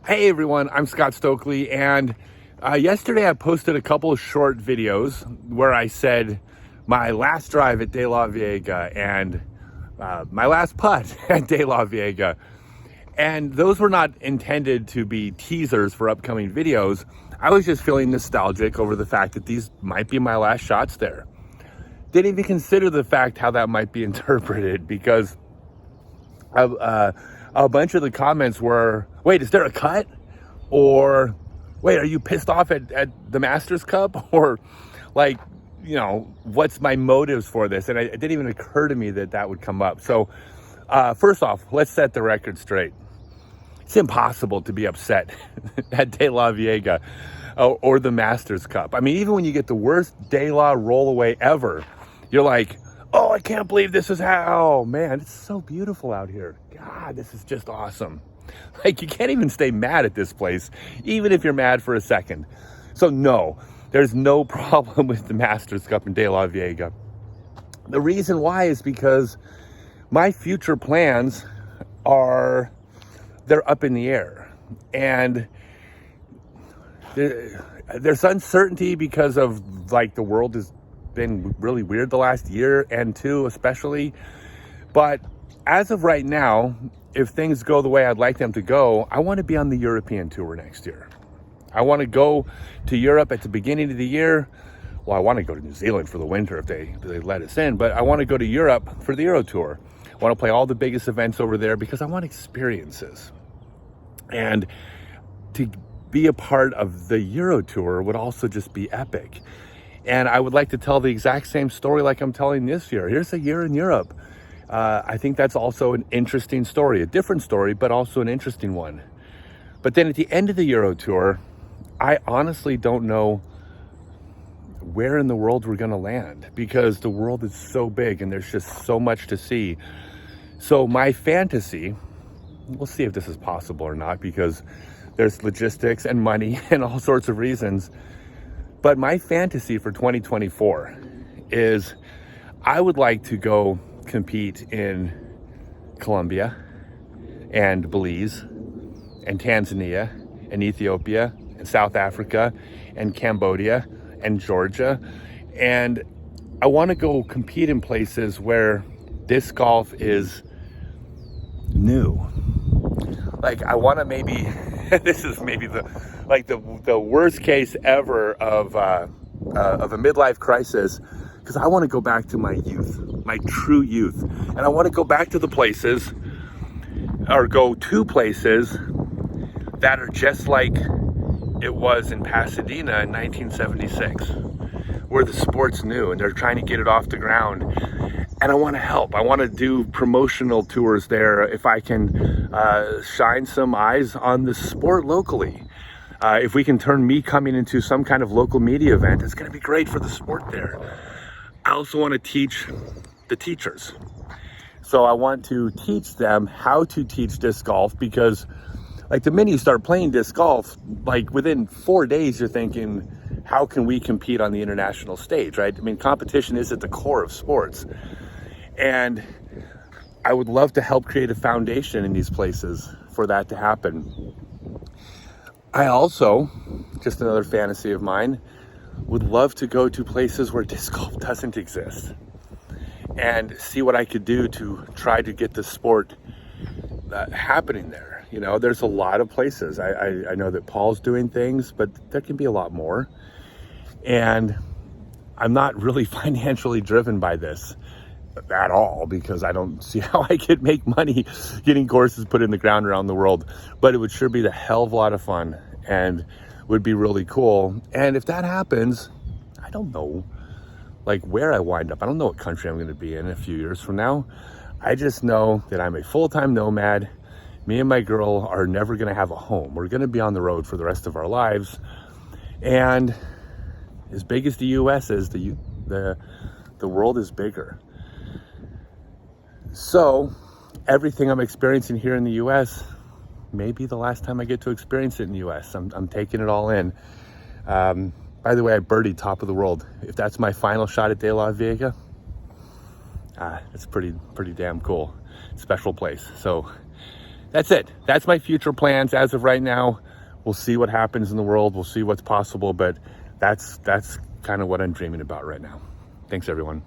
Hey everyone, I'm Scott Stokely, and yesterday I posted a couple of short videos where I said my last drive at DeLeveaga and my last putt at DeLeveaga. And those were not intended to be teasers for upcoming videos. I was just feeling nostalgic over the fact that these might be my last shots there. Didn't even consider the fact how that might be interpreted, because a bunch of the comments were, wait, is there a cut? Or wait, are you pissed off at the Masters Cup? Or like, what's my motives for this? And it didn't even occur to me that that would come up. So first off, let's set the record straight. It's impossible to be upset at DeLeveaga or the Masters Cup. I mean, even when you get the worst DeLa rollaway ever, you're like, oh, I can't believe this is how, man, it's so beautiful out here. God, this is just awesome. Like, you can't even stay mad at this place, even if you're mad for a second. So no, there's no problem with the Masters Cup in DeLeveaga. The reason why is because my future plans they're up in the air. And there's uncertainty because of, like, the world has been really weird the last year and two especially. But as of right now, if things go the way I'd like them to go, I want to be on the European tour next year. I want to go to Europe at the beginning of the year. Well, I want to go to New Zealand for the winter if they let us in, but I want to go to Europe for the Euro Tour. I want to play all the biggest events over there because I want experiences. And to be a part of the Euro Tour would also just be epic. And I would like to tell the exact same story like I'm telling this year. Here's a year in Europe. I think that's also an interesting story, a different story, but also an interesting one. But then at the end of the Euro Tour, I honestly don't know where in the world we're going to land, because the world is so big and there's just so much to see. So my fantasy, we'll see if this is possible or not, because there's logistics and money and all sorts of reasons. But my fantasy for 2024 is I would like to go compete in Colombia and Belize and Tanzania and Ethiopia and South Africa and Cambodia and Georgia. And I want to go compete in places where disc golf is new. Like, I want to maybe, this is maybe the worst case ever of a midlife crisis, because I want to go back to my youth, my true youth. And I want to go back to the places, or go to places that are just like it was in Pasadena in 1976, where the sport's new and they're trying to get it off the ground. And I want to help. I want to do promotional tours there if I can shine some eyes on the sport locally. If we can turn me coming into some kind of local media event, it's going to be great for the sport there. I also want to teach the teachers. So I want to teach them how to teach disc golf, because like the minute you start playing disc golf, like within 4 days, you're thinking, how can we compete on the international stage, right? I mean, competition is at the core of sports. And I would love to help create a foundation in these places for that to happen. I also, just another fantasy of mine, would love to go to places where disc golf doesn't exist and see what I could do to try to get the sport happening there. You know, there's a lot of places. I know that Paul's doing things, but there can be a lot more. And I'm not really financially driven by this at all, because I don't see how I could make money getting courses put in the ground around the world. But it would sure be the hell of a lot of fun and would be really cool. And if that happens, I don't know like where I wind up. I don't know what country I'm going to be in a few years from now. I just know that I'm a full-time nomad. Me and my girl are never going to have a home. We're going to be on the road for the rest of our lives. And as big as the US is, the world is bigger. So everything I'm experiencing here in the US may be the last time I get to experience it in the US. I'm taking it all in. By the way, I birdied top of the world. If that's my final shot at DeLeveaga, it's pretty damn cool. Special place. So that's it. That's my future plans as of right now. We'll see what happens in the world. We'll see what's possible, but that's kind of what I'm dreaming about right now. Thanks, everyone.